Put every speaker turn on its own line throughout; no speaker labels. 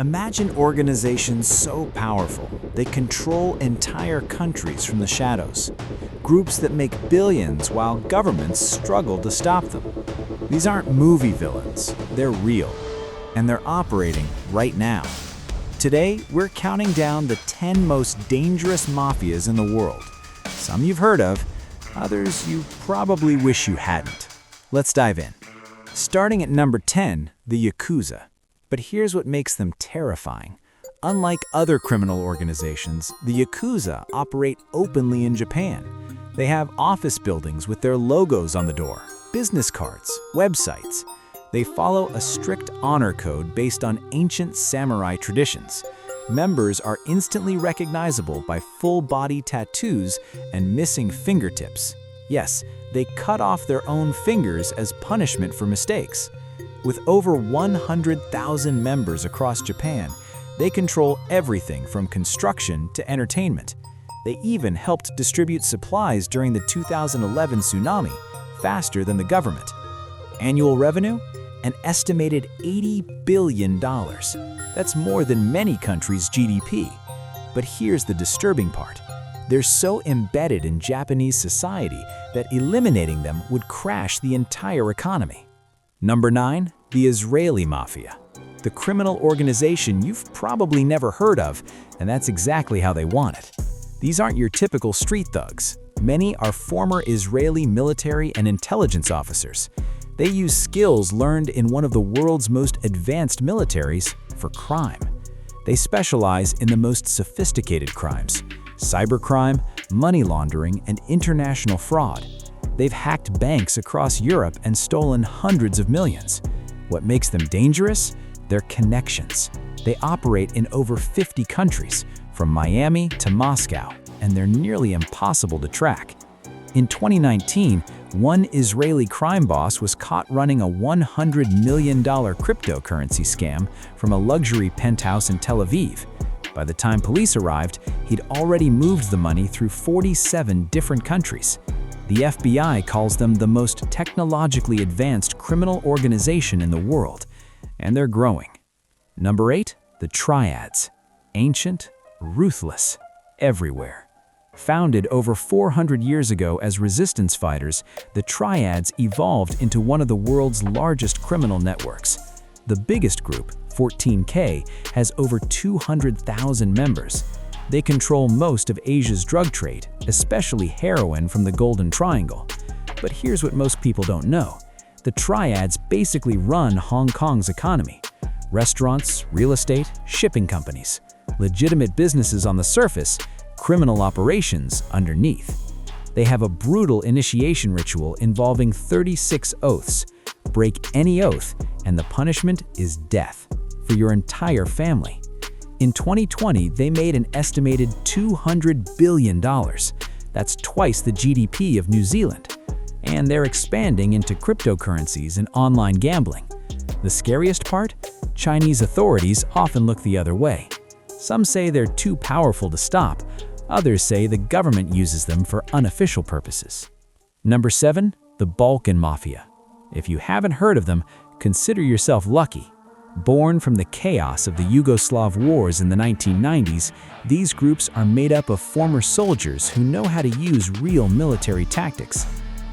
Imagine organizations so powerful, they control entire countries from the shadows. Groups that make billions while governments struggle to stop them. These aren't movie villains, they're real. And they're operating right now. Today, we're counting down the 10 most dangerous mafias in the world. Some you've heard of, others you probably wish you hadn't. Let's dive in. Starting at number 10, the Yakuza. But here's what makes them terrifying. Unlike other criminal organizations, the Yakuza operate openly in Japan. They have office buildings with their logos on the door, business cards, websites. They follow a strict honor code based on ancient samurai traditions. Members are instantly recognizable by full-body tattoos and missing fingertips. Yes, they cut off their own fingers as punishment for mistakes. With over 100,000 members across Japan, they control everything from construction to entertainment. They even helped distribute supplies during the 2011 tsunami, faster than the government. Annual revenue? An estimated $80 billion. That's more than many countries' GDP. But here's the disturbing part. They're so embedded in Japanese society that eliminating them would crash the entire economy. Number 9, the Israeli Mafia. The criminal organization you've probably never heard of, and that's exactly how they want it. These aren't your typical street thugs. Many are former Israeli military and intelligence officers. They use skills learned in one of the world's most advanced militaries for crime. They specialize in the most sophisticated crimes: cybercrime, money laundering, and international fraud. They've hacked banks across Europe and stolen hundreds of millions. What makes them dangerous? Their connections. They operate in over 50 countries, from Miami to Moscow, and they're nearly impossible to track. In 2019, one Israeli crime boss was caught running a $100 million cryptocurrency scam from a luxury penthouse in Tel Aviv. By the time police arrived, he'd already moved the money through 47 different countries. The FBI calls them the most technologically advanced criminal organization in the world, and they're growing. Number 8, the Triads. Ancient, ruthless, everywhere. Founded over 400 years ago as resistance fighters, the Triads evolved into one of the world's largest criminal networks. The biggest group, 14K, has over 200,000 members. They control most of Asia's drug trade, especially heroin from the Golden Triangle. But here's what most people don't know. The Triads basically run Hong Kong's economy. Restaurants, real estate, shipping companies. Legitimate businesses on the surface, criminal operations underneath. They have a brutal initiation ritual involving 36 oaths. Break any oath, and the punishment is death for your entire family. In 2020, they made an estimated $200 billion. That's twice the GDP of New Zealand. And they're expanding into cryptocurrencies and online gambling. The scariest part? Chinese authorities often look the other way. Some say they're too powerful to stop. Others say the government uses them for unofficial purposes. Number 7, the Balkan Mafia. If you haven't heard of them, consider yourself lucky. Born from the chaos of the Yugoslav wars in the 1990s, these groups are made up of former soldiers who know how to use real military tactics.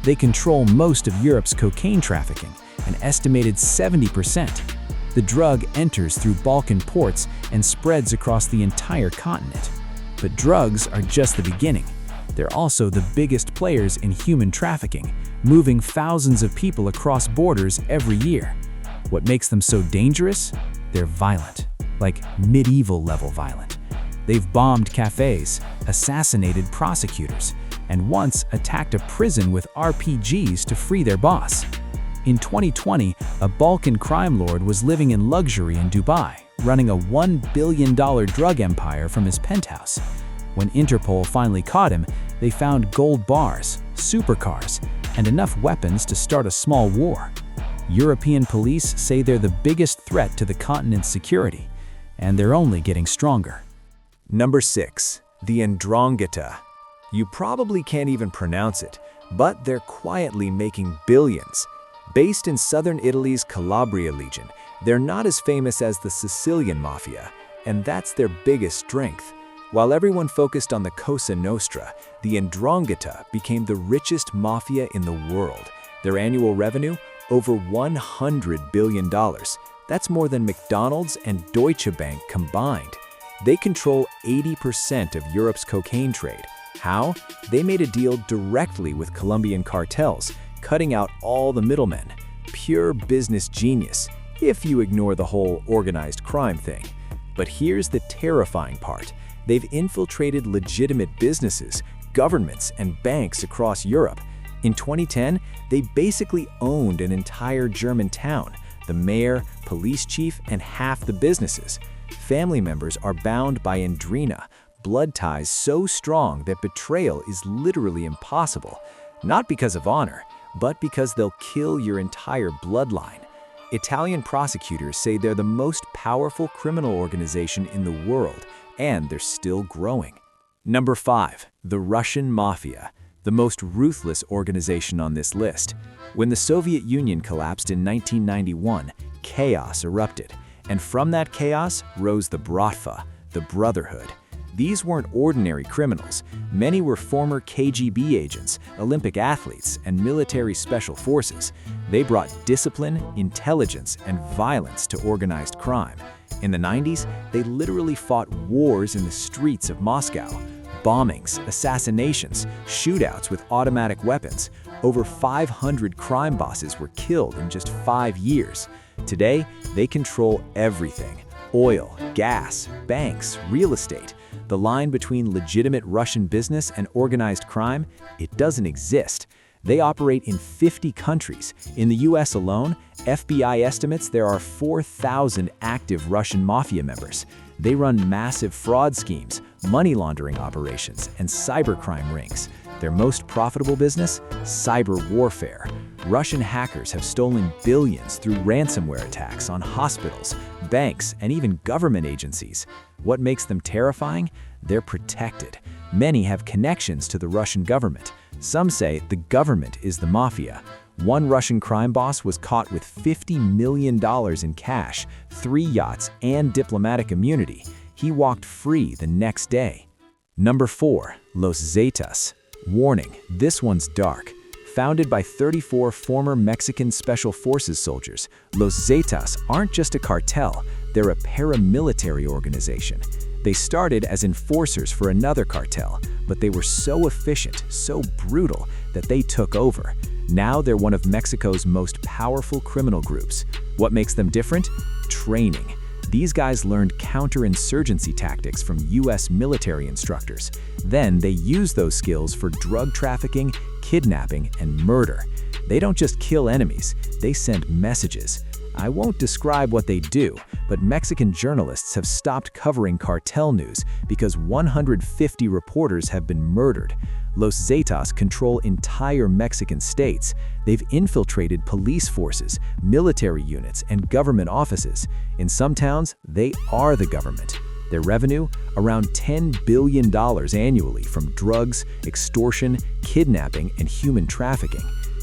They control most of Europe's cocaine trafficking, an estimated 70%. The drug enters through Balkan ports and spreads across the entire continent. But drugs are just the beginning. They're also the biggest players in human trafficking, moving thousands of people across borders every year. What makes them so dangerous? They're violent, like medieval-level violent. They've bombed cafes, assassinated prosecutors, and once attacked a prison with RPGs to free their boss. In 2020, a Balkan crime lord was living in luxury in Dubai, running a $1 billion drug empire from his penthouse. When Interpol finally caught him, they found gold bars, supercars, and enough weapons to start a small war. European police say they're the biggest threat to the continent's security, and they're only getting stronger.
Number 6, the Ndrangheta. You probably can't even pronounce it, but they're quietly making billions. Based in southern Italy's Calabria region, They're not as famous as the Sicilian Mafia, and that's their biggest strength. While everyone focused on the Cosa Nostra, the 'Ndrangheta became the richest mafia in the world. Their annual revenue? Over $100 billion. That's more than McDonald's and Deutsche Bank combined. They control 80% of Europe's cocaine trade. How? They made a deal directly with Colombian cartels, cutting out all the middlemen. Pure business genius, if you ignore the whole organized crime thing. But here's the terrifying part. They've infiltrated legitimate businesses, governments, and banks across Europe. In 2010, they basically owned an entire German town, the mayor, police chief, and half the businesses. Family members are bound by Ndrina, blood ties so strong that betrayal is literally impossible. Not because of honor, but because they'll kill your entire bloodline. Italian prosecutors say they're the most powerful criminal organization in the world, and they're still growing. Number 5. The Russian Mafia, the most ruthless organization on this list. When the Soviet Union collapsed in 1991, chaos erupted, and from that chaos rose the Bratva, the Brotherhood. These weren't ordinary criminals. Many were former KGB agents, Olympic athletes, and military special forces. They brought discipline, intelligence, and violence to organized crime. In the 90s, they literally fought wars in the streets of Moscow. Bombings, assassinations, shootouts with automatic weapons. Over 500 crime bosses were killed in just 5 years. Today, they control everything: oil, gas, banks, real estate. The line between legitimate Russian business and organized crime, it doesn't exist. They operate in 50 countries. In the US alone, FBI estimates there are 4,000 active Russian mafia members. They run massive fraud schemes, money laundering operations, and cybercrime rings. Their most profitable business? Cyber warfare. Russian hackers have stolen billions through ransomware attacks on hospitals, banks, and even government agencies. What makes them terrifying? They're protected. Many have connections to the Russian government. Some say the government is the mafia. One Russian crime boss was caught with $50 million in cash, 3 yachts, and diplomatic immunity. He walked free the next day. Number 4. Los Zetas. Warning, this one's dark. Founded by 34 former Mexican Special Forces soldiers, Los Zetas aren't just a cartel, they're a paramilitary organization. They started as enforcers for another cartel, but they were so efficient, so brutal, that they took over. Now they're one of Mexico's most powerful criminal groups. What makes them different? Training. These guys learned counterinsurgency tactics from US military instructors. Then they use those skills for drug trafficking, kidnapping, and murder. They don't just kill enemies, they send messages. I won't describe what they do, but Mexican journalists have stopped covering cartel news because 150 reporters have been murdered. Los Zetas control entire Mexican states. They've infiltrated police forces, military units, and government offices. In some towns, they are the government. Their revenue? Around $10 billion annually from drugs, extortion, kidnapping, and human trafficking.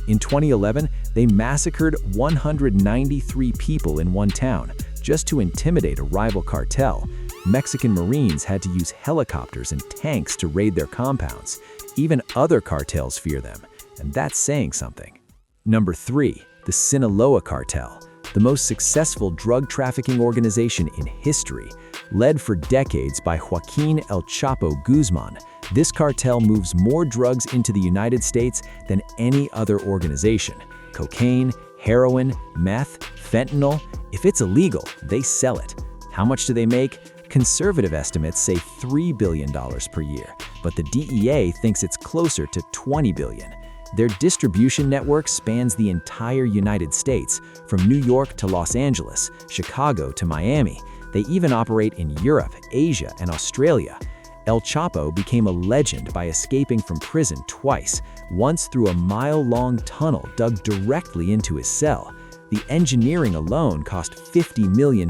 In 2011, they massacred 193 people in one town just to intimidate a rival cartel. Mexican Marines had to use helicopters and tanks to raid their compounds. Even other cartels fear them, and that's saying something. Number 3. The Sinaloa Cartel, the most successful drug trafficking organization in history. Led for decades by Joaquin El Chapo Guzman, this cartel moves more drugs into the United States than any other organization. Cocaine, heroin, meth, fentanyl. If it's illegal, they sell it. How much do they make? Conservative estimates say $3 billion per year, but the DEA thinks it's closer to $20 billion. Their distribution network spans the entire United States, from New York to Los Angeles, Chicago to Miami. They even operate in Europe, Asia, and Australia. El Chapo became a legend by escaping from prison twice, once through a mile-long tunnel dug directly into his cell. The engineering alone cost $50 million.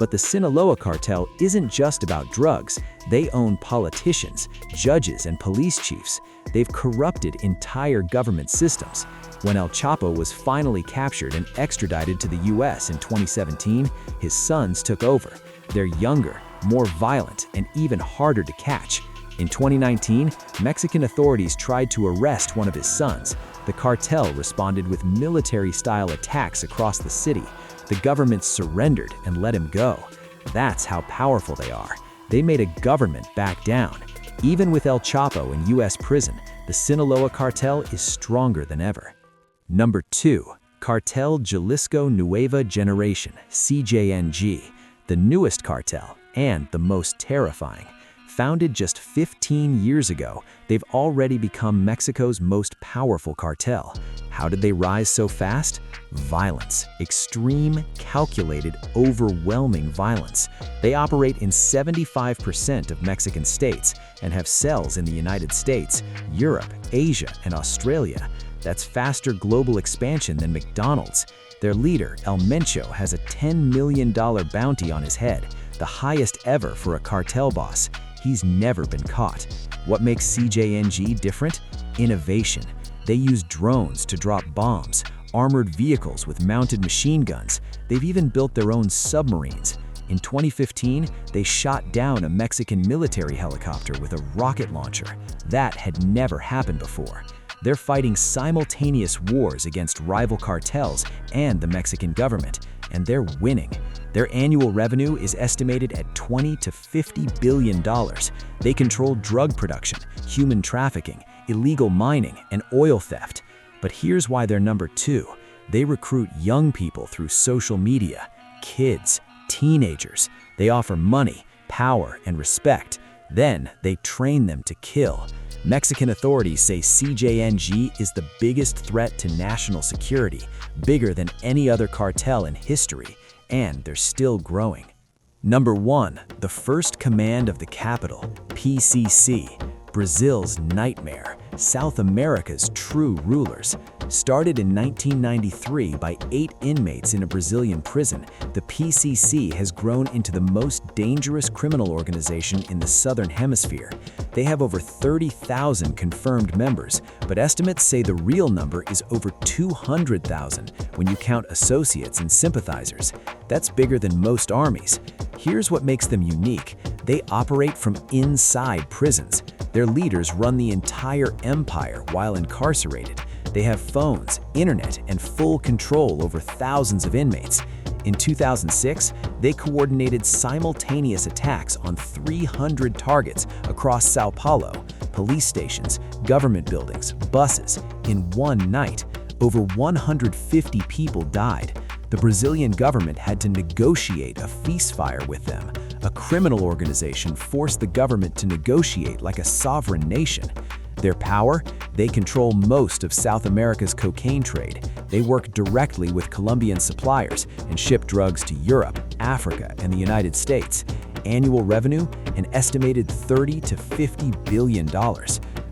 But the Sinaloa Cartel isn't just about drugs. They own politicians, judges, and police chiefs. They've corrupted entire government systems. When El Chapo was finally captured and extradited to the US in 2017, his sons took over. They're younger, more violent, and even harder to catch. In 2019, Mexican authorities tried to arrest one of his sons. The cartel responded with military-style attacks across the city. The government surrendered and let him go. That's how powerful they are. They made a government back down. Even with El Chapo in US prison, the Sinaloa Cartel is stronger than ever. Number 2. Cartel Jalisco Nueva Generación, CJNG, the newest cartel and the most terrifying. Founded just 15 years ago, they've already become Mexico's most powerful cartel. How did they rise so fast? Violence. Extreme, calculated, overwhelming violence. They operate in 75% of Mexican states and have cells in the United States, Europe, Asia, and Australia. That's faster global expansion than McDonald's. Their leader, El Mencho, has a $10 million bounty on his head, the highest ever for a cartel boss. He's never been caught. What makes CJNG different? Innovation. They use drones to drop bombs, armored vehicles with mounted machine guns. They've even built their own submarines. In 2015, they shot down a Mexican military helicopter with a rocket launcher. That had never happened before. They're fighting simultaneous wars against rival cartels and the Mexican government, and they're winning. Their annual revenue is estimated at $20 to $50 billion. They control drug production, human trafficking, illegal mining, and oil theft. But here's why they're number 2. They recruit young people through social media, kids, teenagers. They offer money, power, and respect. Then they train them to kill. Mexican authorities say CJNG is the biggest threat to national security, bigger than any other cartel in history, and they're still growing. Number 1. The First Command of the Capital, PCC. Brazil's nightmare, South America's true rulers. Started in 1993 by 8 inmates in a Brazilian prison, the PCC has grown into the most dangerous criminal organization in the Southern Hemisphere. They have over 30,000 confirmed members, but estimates say the real number is over 200,000 when you count associates and sympathizers. That's bigger than most armies. Here's what makes them unique. They operate from inside prisons. Their leaders run the entire empire while incarcerated. They have phones, internet, and full control over thousands of inmates. In 2006, they coordinated simultaneous attacks on 300 targets across Sao Paulo, police stations, government buildings, buses. In one night, over 150 people died. The Brazilian government had to negotiate a ceasefire with them. A criminal organization forced the government to negotiate like a sovereign nation. Their power? They control most of South America's cocaine trade. They work directly with Colombian suppliers and ship drugs to Europe, Africa, and the United States. Annual revenue? An estimated $30 to $50 billion.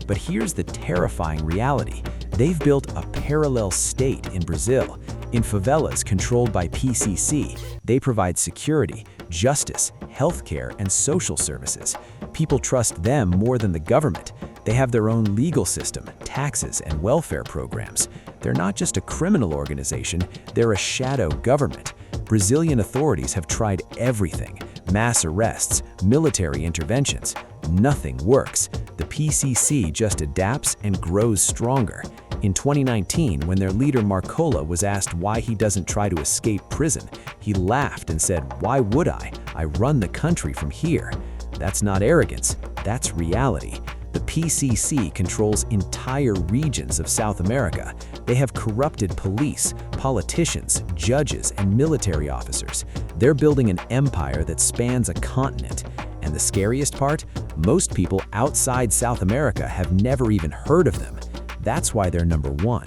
But here's the terrifying reality. They've built a parallel state in Brazil. In favelas controlled by PCC, they provide security, justice, healthcare, and social services. People trust them more than the government. They have their own legal system, taxes, and welfare programs. They're not just a criminal organization, they're a shadow government. Brazilian authorities have tried everything: mass arrests, military interventions. Nothing works. The PCC just adapts and grows stronger. In 2019, when their leader Marcola was asked why he doesn't try to escape prison, he laughed and said, "Why would I? I run the country from here." That's not arrogance, that's reality. The PCC controls entire regions of South America. They have corrupted police, politicians, judges, and military officers. They're building an empire that spans a continent. And the scariest part? Most people outside South America have never even heard of them. That's why they're number 1.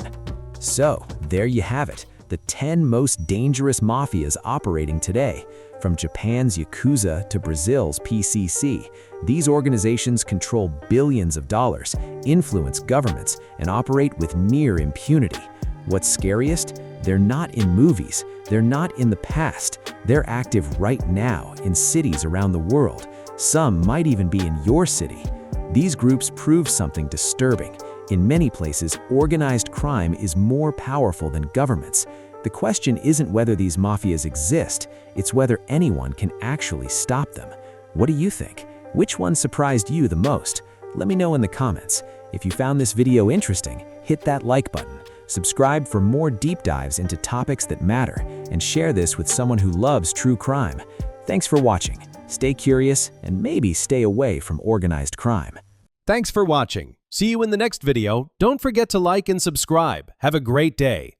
So, there you have it, the 10 most dangerous mafias operating today. From Japan's Yakuza to Brazil's PCC, these organizations control billions of dollars, influence governments, and operate with near impunity. What's scariest? They're not in movies, They're not in the past. They're active right now in cities around the world. Some might even be in your city. These groups prove something disturbing. In many places, organized crime is more powerful than governments. The question isn't whether these mafias exist, it's whether anyone can actually stop them. What do you think? Which one surprised you the most? Let me know in the comments. If you found this video interesting, hit that like button. Subscribe for more deep dives into topics that matter, and share this with someone who loves true crime. Thanks for watching. Stay curious and maybe stay away from organized crime.
Thanks for watching. See you in the next video. Don't forget to like and subscribe. Have a great day.